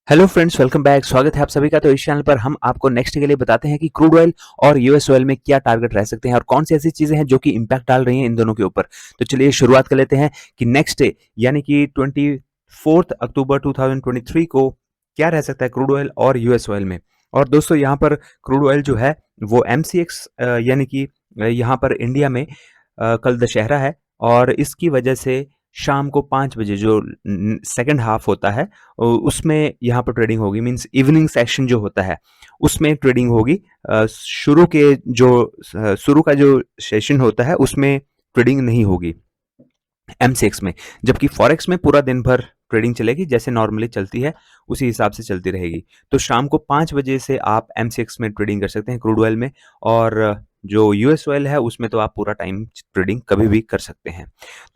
Hello friends, welcome back. स्वागत है आप सभी का। तो इस चैनल पर हम आपको नेक्स्ट के लिए बताते हैं कि क्रूड ऑयल और यूएस ऑयल में क्या टारगेट रह सकते हैं और कौन सी ऐसी चीजें हैं जो कि इंपैक्ट डाल रही हैं इन दोनों के ऊपर। तो चलिए शुरुआत कर लेते हैं कि नेक्स्ट डे यानी कि 24 अक्टूबर 2023 को क्या रह सकता है क्रूड ऑयल और यूएस ऑयल में। और दोस्तों यहाँ पर क्रूड ऑयल जो है वो MCX यानी कि यहाँ पर इंडिया में कल दशहरा है और इसकी वजह से शाम को 5 बजे जो सेकंड हाफ होता है उसमें यहाँ पर ट्रेडिंग होगी। मींस इवनिंग सेशन जो होता है उसमें ट्रेडिंग होगी। शुरू का जो सेशन होता है उसमें ट्रेडिंग नहीं होगी MCX में। जबकि फॉरेक्स में पूरा दिन भर ट्रेडिंग चलेगी, जैसे नॉर्मली चलती है उसी हिसाब से चलती रहेगी। तो शाम को 5 बजे से आप MCX में ट्रेडिंग कर सकते हैं क्रूड ऑयल में, और जो यूएस ऑयल है उसमें तो आप पूरा टाइम ट्रेडिंग कभी भी कर सकते हैं।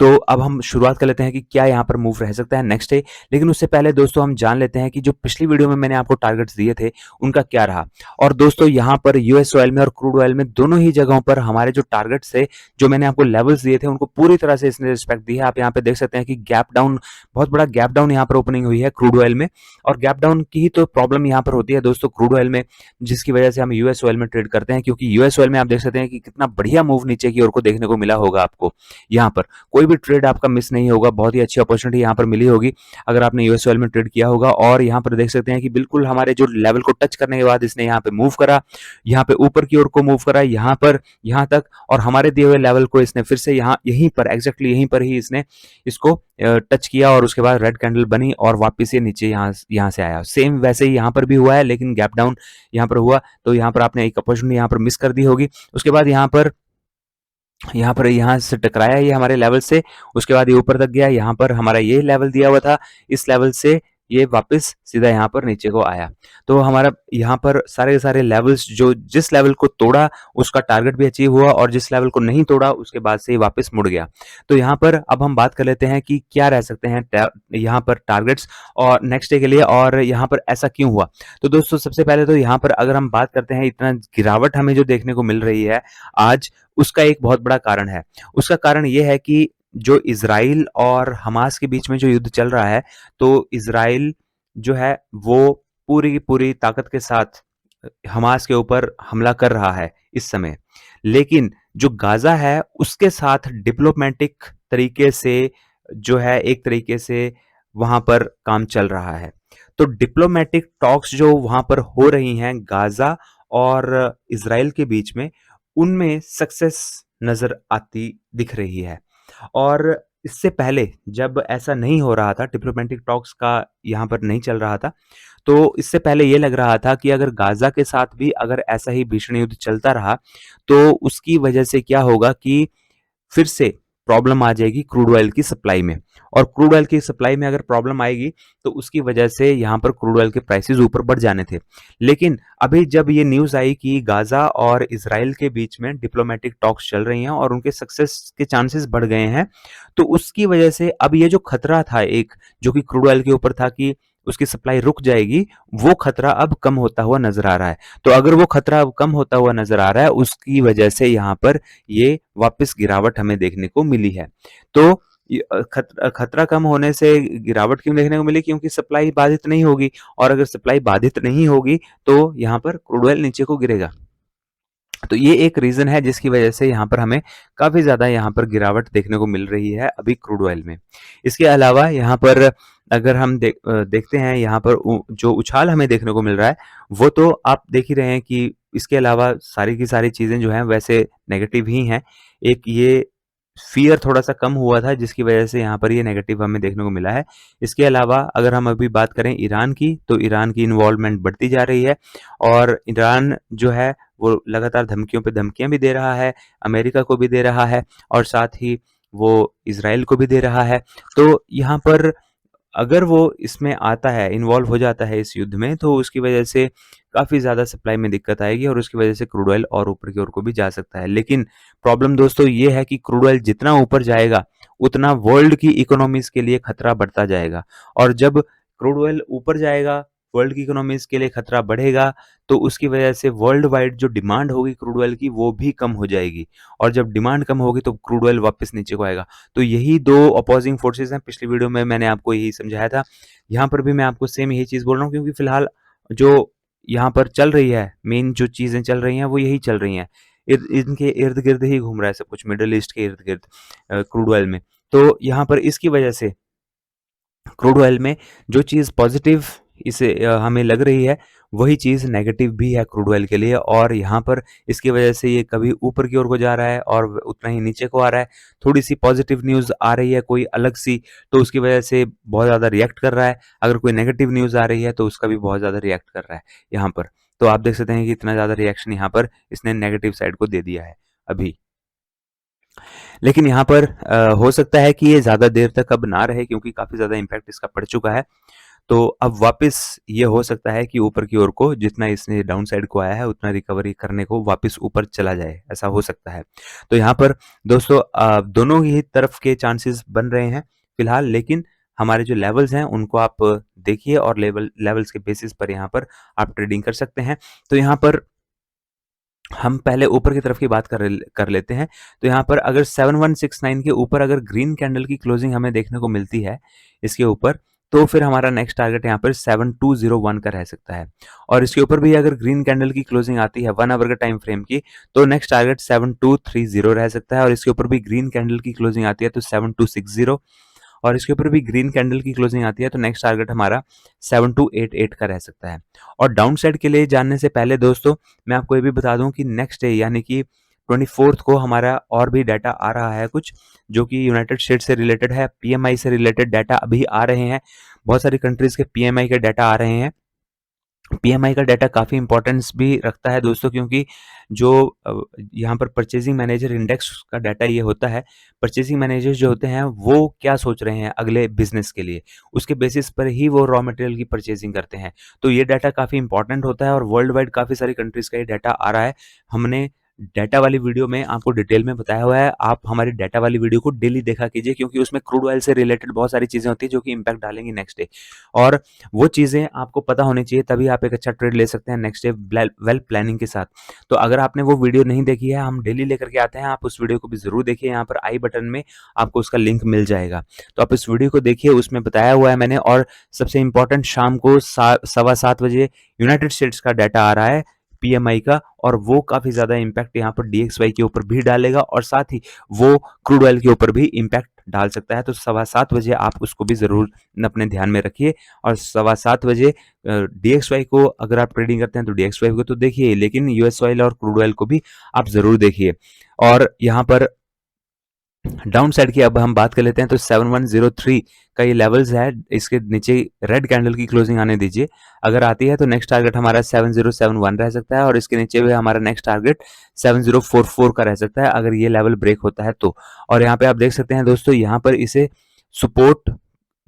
तो अब हम शुरुआत कर लेते हैं कि क्या यहाँ पर मूव रह सकता है नेक्स्ट डे। लेकिन उससे पहले दोस्तों हम जान लेते हैं कि जो पिछली वीडियो में मैंने आपको टारगेट्स दिए थे उनका क्या रहा। और दोस्तों यहाँ पर यूएस ऑयल में और क्रूड ऑयल में दोनों ही जगहों पर हमारे जो टारगेट्स थे, जो मैंने आपको लेवल्स दिए थे, उनको पूरी तरह से इसने रिस्पेक्ट दी है। आप यहाँ पे देख सकते हैं कि गैप डाउन, बहुत बड़ा गैप डाउन यहाँ पर ओपनिंग हुई है क्रूड ऑयल में। और गैप डाउन की ही तो प्रॉब्लम यहाँ पर होती है दोस्तों क्रूड ऑयल में, जिसकी वजह से हम यूएस ऑयल में ट्रेड करते हैं। क्योंकि यूएस ऑयल में आप देख सकते हैं कि कितना बढ़िया मूव नीचे की ओर को देखने को मिला होगा आपको। यहाँ पर कोई भी ट्रेड आपका मिस नहीं होगा, बहुत ही अच्छी अपॉर्चुनिटी यहाँ पर मिली होगी अगर आपने यूएस ऑयल में ट्रेड किया होगा। और यहाँ पर देख सकते हैं कि बिल्कुल हमारे जो लेवल को टच करने के बाद इसने यहाँ पे मूव करा, यहाँ पे ऊपर की ओर को मूव करा, यहाँ पर यहाँ तक, और हमारे दिए हुए लेवल को इसने फिर से यहाँ यहीं पर एग्जैक्टली यहीं पर ही इसने इसको टच किया और उसके बाद रेड कैंडल बनी और वापस ये नीचे यहाँ से आया। सेम वैसे ही यहाँ पर भी हुआ है, लेकिन गैप डाउन यहाँ पर हुआ तो यहाँ पर आपने एक अपॉर्चुनिटी यहाँ पर मिस कर दी होगी। उसके बाद यहाँ से टकराया ये हमारे लेवल से, उसके बाद ये ऊपर तक गया। यहाँ पर हमारा ये लेवल दिया हुआ था, इस लेवल से ये वापस सीधा यहाँ पर नीचे को आया। तो हमारा यहाँ पर सारे के सारे लेवल्स, जो जिस लेवल को तोड़ा उसका टारगेट भी अचीव हुआ और जिस लेवल को नहीं तोड़ा उसके बाद से ये वापस मुड़ गया। तो यहाँ पर अब हम बात कर लेते हैं कि क्या रह सकते हैं यहाँ पर टारगेट्स और नेक्स्ट डे के लिए, और यहाँ पर ऐसा क्यों हुआ। तो दोस्तों सबसे पहले तो यहाँ पर अगर हम बात करते हैं, इतना गिरावट हमें जो देखने को मिल रही है आज, उसका एक बहुत बड़ा कारण है। उसका कारण ये है कि जो इजराइल और हमास के बीच में जो युद्ध चल रहा है, तो इजराइल जो है वो पूरी की पूरी ताकत के साथ हमास के ऊपर हमला कर रहा है इस समय। लेकिन जो गाजा है उसके साथ डिप्लोमेटिक तरीके से जो है, एक तरीके से वहां पर काम चल रहा है। तो डिप्लोमेटिक टॉक्स जो वहां पर हो रही हैं गाजा और इजराइल के बीच में, उनमें सक्सेस नजर आती दिख रही है। और इससे पहले जब ऐसा नहीं हो रहा था, डिप्लोमेटिक टॉक्स का यहाँ पर नहीं चल रहा था, तो इससे पहले ये लग रहा था कि अगर गाजा के साथ भी अगर ऐसा ही भीषण युद्ध चलता रहा तो उसकी वजह से क्या होगा कि फिर से प्रॉब्लम आ जाएगी क्रूड ऑयल की सप्लाई में। और क्रूड ऑयल की सप्लाई में अगर प्रॉब्लम आएगी तो उसकी वजह से यहाँ पर क्रूड ऑयल के प्राइसेस ऊपर बढ़ जाने थे। लेकिन अभी जब ये न्यूज़ आई कि गाजा और इजराइल के बीच में डिप्लोमेटिक टॉक्स चल रही हैं और उनके सक्सेस के चांसेस बढ़ गए हैं, तो उसकी वजह से अब ये जो खतरा था एक, जो कि क्रूड ऑयल के ऊपर था कि उसकी सप्लाई रुक जाएगी, वो खतरा अब कम होता हुआ नजर आ रहा है। तो अगर वो खतरा अब कम होता हुआ नजर आ रहा है, उसकी वजह से यहाँ पर ये वापस गिरावट हमें देखने को मिली है। तो खतरा कम होने से गिरावट क्यों देखने को मिली? क्योंकि सप्लाई बाधित नहीं होगी, और अगर सप्लाई बाधित नहीं होगी तो यहाँ पर क्रूड ऑयल नीचे को गिरेगा। तो ये एक रीजन है जिसकी वजह से यहाँ पर हमें काफी ज्यादा यहाँ पर गिरावट देखने को मिल रही है अभी क्रूड ऑयल में। इसके अलावा यहाँ पर अगर हम देखते हैं, यहाँ पर जो उछाल हमें देखने को मिल रहा है वो तो आप देख ही रहे हैं कि इसके अलावा सारी की सारी चीजें जो हैं वैसे नेगेटिव ही हैं। एक ये फियर थोड़ा सा कम हुआ था जिसकी वजह से यहाँ पर ये नेगेटिव हमें देखने को मिला है। इसके अलावा अगर हम अभी बात करें ईरान की, तो ईरान की इन्वॉल्वमेंट बढ़ती जा रही है और ईरान जो है वो लगातार धमकियों पे धमकियां भी दे रहा है, अमेरिका को भी दे रहा है और साथ ही वो इजराइल को भी दे रहा है। तो यहाँ पर अगर वो इसमें आता है, इन्वॉल्व हो जाता है इस युद्ध में, तो उसकी वजह से काफ़ी ज़्यादा सप्लाई में दिक्कत आएगी और उसकी वजह से क्रूड ऑयल और ऊपर की ओर को भी जा सकता है। लेकिन प्रॉब्लम दोस्तों ये है कि क्रूड ऑयल जितना ऊपर जाएगा उतना वर्ल्ड की इकोनॉमीज के लिए खतरा बढ़ता जाएगा। और जब क्रूड ऑयल ऊपर जाएगा वर्ल्ड की इकोनॉमीज के लिए खतरा बढ़ेगा, तो उसकी वजह से वर्ल्ड वाइड जो डिमांड होगी क्रूड ऑयल की वो भी कम हो जाएगी, और जब डिमांड कम होगी तो क्रूड ऑयल वापस नीचे को आएगा। तो यही दो अपोजिंग फोर्सेस हैं। पिछली वीडियो में मैंने आपको यही समझाया था, यहाँ पर भी मैं आपको सेम यही चीज़ बोल रहा हूँ, क्योंकि फिलहाल जो यहाँ पर चल रही है, मेन जो चीज़ें चल रही हैं वो यही चल रही हैं। इनके इर्द गिर्द ही घूम रहा है सब कुछ, मिडल ईस्ट के इर्द गिर्द क्रूड ऑयल में। तो यहाँ पर इसकी वजह से क्रूड ऑयल में जो चीज़ पॉजिटिव इसे हमें लग रही है, वही चीज़ नेगेटिव भी है क्रूड ऑयल के लिए, और यहाँ पर इसकी वजह से ये कभी ऊपर की ओर को जा रहा है और उतना ही नीचे को आ रहा है। थोड़ी सी पॉजिटिव न्यूज़ आ रही है कोई अलग सी, तो उसकी वजह से बहुत ज़्यादा रिएक्ट कर रहा है। अगर कोई नेगेटिव न्यूज़ आ रही है तो उसका भी बहुत ज़्यादा रिएक्ट कर रहा है यहाँ पर। तो आप देख सकते हैं कि इतना ज़्यादा रिएक्शन यहाँ पर इसने नेगेटिव साइड को दे दिया है अभी। लेकिन यहाँ पर हो सकता है कि ये ज़्यादा देर तक अब ना रहे, क्योंकि काफ़ी ज़्यादा इम्पैक्ट इसका पड़ चुका है। तो अब वापस ये हो सकता है कि ऊपर की ओर को जितना इसने डाउन साइड को आया है उतना रिकवरी करने को वापस ऊपर चला जाए, ऐसा हो सकता है। तो यहाँ पर दोस्तों दोनों ही तरफ के चांसेस बन रहे हैं फिलहाल, लेकिन हमारे जो लेवल्स हैं उनको आप देखिए और लेवल्स के बेसिस पर यहाँ पर आप ट्रेडिंग कर सकते हैं। तो यहाँ पर हम पहले ऊपर की तरफ की बात कर लेते हैं। तो यहाँ पर अगर 7169 के ऊपर अगर ग्रीन कैंडल की क्लोजिंग हमें देखने को मिलती है इसके ऊपर, तो फिर हमारा नेक्स्ट टारगेट यहाँ पर 7201 का रह सकता है। और इसके ऊपर भी अगर ग्रीन कैंडल की क्लोजिंग आती है 1 आवर के टाइम फ्रेम की, तो नेक्स्ट टारगेट 7230 रह सकता है। और इसके ऊपर भी ग्रीन कैंडल की क्लोजिंग आती है तो 7260, और इसके ऊपर भी ग्रीन कैंडल की क्लोजिंग आती है तो नेक्स्ट टारगेट हमारा 7288 का रह सकता है। और डाउन साइड के लिए जानने से पहले दोस्तों मैं आपको ये भी बता दूं कि नेक्स्ट डे यानी कि 24th को हमारा और भी डाटा आ रहा है कुछ, जो कि यूनाइटेड स्टेट से रिलेटेड है। पीएमआई से रिलेटेड डाटा अभी आ रहे हैं, बहुत सारी कंट्रीज के पीएमआई के डाटा आ रहे हैं। पीएमआई का डाटा काफ़ी इंपॉर्टेंस भी रखता है दोस्तों, क्योंकि जो यहाँ पर परचेजिंग मैनेजर इंडेक्स का डाटा ये होता है। परचेजिंग मैनेजर जो होते हैं वो क्या सोच रहे हैं अगले बिजनेस के लिए, उसके बेसिस पर ही वो रॉ मटेरियल की परचेजिंग करते हैं। तो ये डाटा काफ़ी इंपॉर्टेंट होता है और वर्ल्ड वाइड काफ़ी सारी कंट्रीज का ये डाटा आ रहा है। हमने डाटा वाली वीडियो में आपको डिटेल में बताया हुआ है, आप हमारी डाटा वाली वीडियो को डेली देखा कीजिए, क्योंकि उसमें क्रूड ऑयल से रिलेटेड बहुत सारी चीज़ें होती हैं जो कि इम्पैक्ट डालेंगी नेक्स्ट डे, और वो चीज़ें आपको पता होनी चाहिए, तभी आप एक अच्छा ट्रेड ले सकते हैं नेक्स्ट डे वेल प्लानिंग के साथ। तो अगर आपने वो वीडियो नहीं देखी है, हम डेली लेकर के आते हैं, आप उस वीडियो को भी ज़रूर देखिए। यहाँ पर आई बटन में आपको उसका लिंक मिल जाएगा, तो आप इस वीडियो को देखिए, उसमें बताया हुआ है मैंने। और सबसे इम्पोर्टेंट, शाम को 7:15 बजे यूनाइटेड स्टेट्स का डाटा आ रहा है पीएमआई का, और वो काफ़ी ज़्यादा इम्पैक्ट यहाँ पर डीएक्सवाई के ऊपर भी डालेगा, और साथ ही वो क्रूड ऑयल के ऊपर भी इम्पैक्ट डाल सकता है। तो 7:15 बजे आप उसको भी ज़रूर अपने ध्यान में रखिए। और 7:15 बजे डीएक्सवाई को अगर आप ट्रेडिंग करते हैं तो डीएक्सवाई को तो देखिए, लेकिन यूएस ऑयल और क्रूड ऑयल को भी आप ज़रूर देखिए। और यहाँ पर डाउन साइड की अब हम बात कर लेते हैं, तो 7103 का ये लेवल्स है, इसके नीचे रेड कैंडल की क्लोजिंग आने दीजिए। अगर आती है तो नेक्स्ट टारगेट हमारा 7071 रह सकता है, और इसके नीचे भी हमारा नेक्स्ट टारगेट 7044 का रह सकता है अगर ये लेवल ब्रेक होता है तो। और यहाँ पे आप देख सकते हैं दोस्तों, यहाँ पर इसे सपोर्ट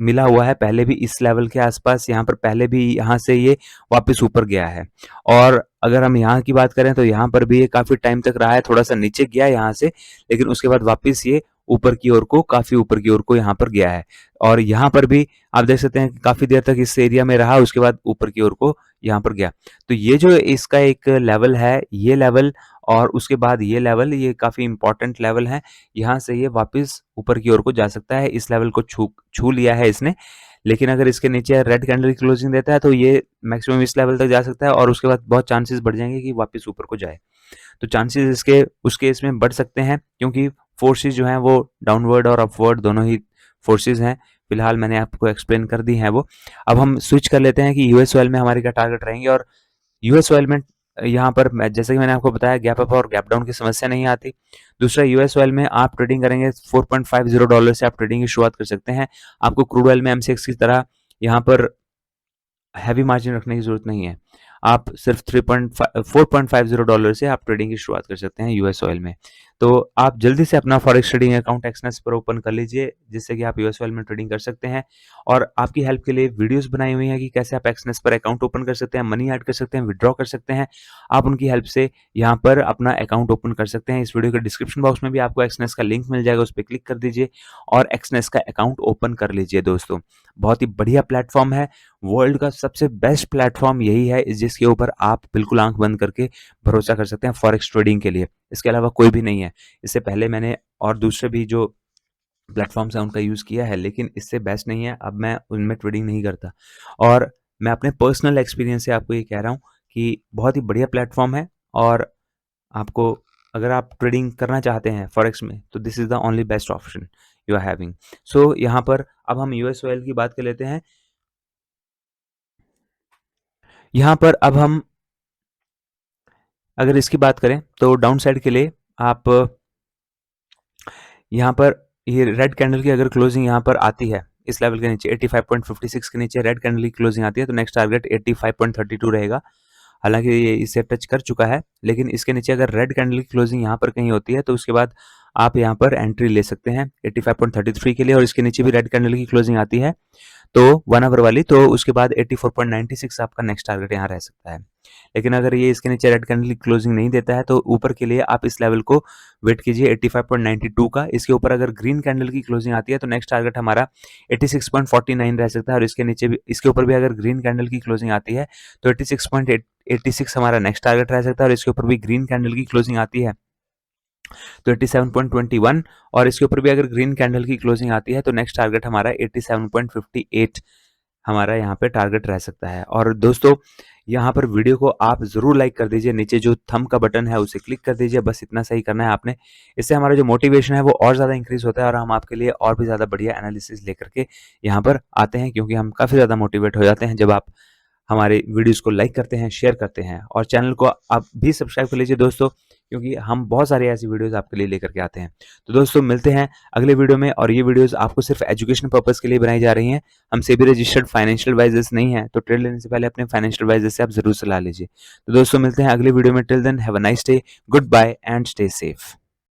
मिला हुआ है पहले भी इस लेवल के आसपास, यहाँ पर पहले भी यहाँ से ये वापस ऊपर गया है। और अगर हम यहाँ की बात करें तो यहाँ पर भी ये काफ़ी टाइम तक रहा है, थोड़ा सा नीचे गया यहाँ से, लेकिन उसके बाद वापस ये ऊपर की ओर को, काफ़ी ऊपर की ओर को यहाँ पर गया है। और यहाँ पर भी आप देख सकते हैं कि काफ़ी देर तक इस एरिया में रहा, उसके बाद ऊपर की ओर को यहाँ पर गया। तो ये जो इसका एक लेवल है, ये लेवल और उसके बाद ये लेवल, ये काफ़ी इंपॉर्टेंट लेवल है। यहाँ से ये वापस ऊपर की ओर को जा सकता है, इस लेवल को छू लिया है इसने। लेकिन अगर इसके नीचे रेड कैंडल की क्लोजिंग देता है तो ये मैक्सिमम इस लेवल तक जा सकता है, और उसके बाद बहुत चांसेस बढ़ जाएंगे कि वापस ऊपर को जाए। तो चांसेस इसके उस केस में बढ़ सकते हैं, क्योंकि फोर्सेस जो हैं वो डाउनवर्ड और अपवर्ड दोनों ही फोर्सेस हैं। फिलहाल मैंने आपको एक्सप्लेन कर दी हैं वो। अब हम स्विच कर लेते हैं कि यूएस ऑयल में हमारे क्या टारगेट रहेंगे। और यूएस ऑयल में यहाँ पर जैसे कि मैंने आपको बताया, गैप अप और गैप डाउन की समस्या नहीं आती। दूसरा, यूएस ऑयल में आप ट्रेडिंग करेंगे $4.50 से आप ट्रेडिंग की शुरुआत कर सकते हैं। आपको क्रूड ऑयल में एमसीएक्स की तरह यहाँ पर हैवी मार्जिन रखने की जरूरत नहीं है। आप सिर्फ $4.50 से आप ट्रेडिंग की शुरुआत कर सकते हैं यूएस ऑयल में। तो आप जल्दी से अपना फॉरेक्स ट्रेडिंग अकाउंट एक्सनेस पर ओपन कर लीजिए, जिससे कि आप यूएस ऑयल में ट्रेडिंग कर सकते हैं। और आपकी हेल्प के लिए वीडियोस बनाई हुई हैं कि कैसे आप एक्सनेस पर अकाउंट ओपन कर सकते हैं, मनी ऐड कर सकते हैं, विड्रॉ कर सकते हैं। आप उनकी हेल्प से यहाँ पर अपना अकाउंट ओपन कर सकते हैं। इस वीडियो के डिस्क्रिप्शन बॉक्स में भी आपको एक्सनेस का लिंक मिल जाएगा, उस पर क्लिक कर दीजिए और एक्सनेस का अकाउंट ओपन कर लीजिए दोस्तों। बहुत ही बढ़िया प्लेटफॉर्म है, वर्ल्ड का सबसे बेस्ट प्लेटफॉर्म यही है, जिसके ऊपर आप बिल्कुल आंख बंद करके भरोसा कर सकते हैं फॉरेक्स ट्रेडिंग के लिए। इसके अलावा कोई भी नहीं है। इससे पहले मैंने और दूसरे भी जो प्लेटफॉर्म्स हैं उनका यूज़ किया है, लेकिन इससे बेस्ट नहीं है। अब मैं उनमें ट्रेडिंग नहीं करता और मैं अपने पर्सनल एक्सपीरियंस से आपको ये कह रहा हूँ कि बहुत ही बढ़िया प्लेटफॉर्म है। और आपको, अगर आप ट्रेडिंग करना चाहते हैं फॉरेक्स में, तो this is the only best option you are having. So यहाँ पर अब हम यूएस ऑयल की बात कर लेते हैं। यहाँ पर अब हम अगर इसकी बात करें तो डाउन साइड के लिए आप यहाँ पर ये रेड कैंडल की अगर क्लोजिंग यहाँ पर आती है इस लेवल के नीचे 85.56 के नीचे रेड कैंडल की क्लोजिंग आती है, तो नेक्स्ट टारगेट 85.32 रहेगा। हालांकि ये इसे टच कर चुका है, लेकिन इसके नीचे अगर रेड कैंडल की क्लोजिंग यहाँ पर कहीं होती है तो उसके बाद आप यहाँ पर एंट्री ले सकते हैं 85.33 के लिए। और इसके नीचे भी रेड कैंडल की क्लोजिंग आती है तो 1 आवर वाली, तो उसके बाद 84.96 आपका नेक्स्ट टारगेट यहाँ रह सकता है। लेकिन अगर ये इसके नीचे रेड कैंडल की क्लोजिंग नहीं देता है तो ऊपर के लिए आप इस लेवल को वेट कीजिए 85.92 का। इसके ऊपर अगर ग्रीन कैंडल की क्लोजिंग आती है तो नेक्स्ट टारगेट हमारा 86.49 रह सकता है। और इसके नीचे भी, इसके ऊपर भी अगर ग्रीन कैंडल की क्लोजिंग आती है तो 86.86 हमारा नेक्स्ट टारगेट रह सकता है। और इसके ऊपर भी ग्रीन कैंडल की क्लोजिंग आती है तो 87.21, और इसके ऊपर भी अगर ग्रीन कैंडल की क्लोजिंग आती है तो नेक्स्ट टारगेट हमारा 87.58 हमारा यहाँ पे टारगेट रह सकता है। और दोस्तों यहाँ पर वीडियो को आप ज़रूर लाइक कर दीजिए, नीचे जो थंब का बटन है उसे क्लिक कर दीजिए, बस इतना सही करना है आपने। इससे हमारा जो मोटिवेशन है वो और ज़्यादा इंक्रीज होता है और हम आपके लिए और भी ज़्यादा बढ़िया एनालिसिस लेकर के यहाँ पर आते हैं, क्योंकि हम काफ़ी ज़्यादा मोटिवेट हो जाते हैं जब आप हमारे वीडियोस को लाइक करते हैं, शेयर करते हैं। और चैनल को आप भी सब्सक्राइब कर लीजिए दोस्तों, क्योंकि हम बहुत सारी ऐसी वीडियोस आपके लिए लेकर के आते हैं। तो दोस्तों मिलते हैं अगले वीडियो में, और ये वीडियोस आपको सिर्फ एजुकेशन पर्पस के लिए बनाई जा रही हैं। हम सेबी रजिस्टर्ड फाइनेंशियल एडवाइजर्स नहीं है, तो ट्रेड लेने से पहले अपने फाइनेंशियल एडवाइजर से आप जरूर सलाह लीजिए। तो दोस्तों मिलते हैं अगले वीडियो में। Till then have a nice day, goodbye and stay safe.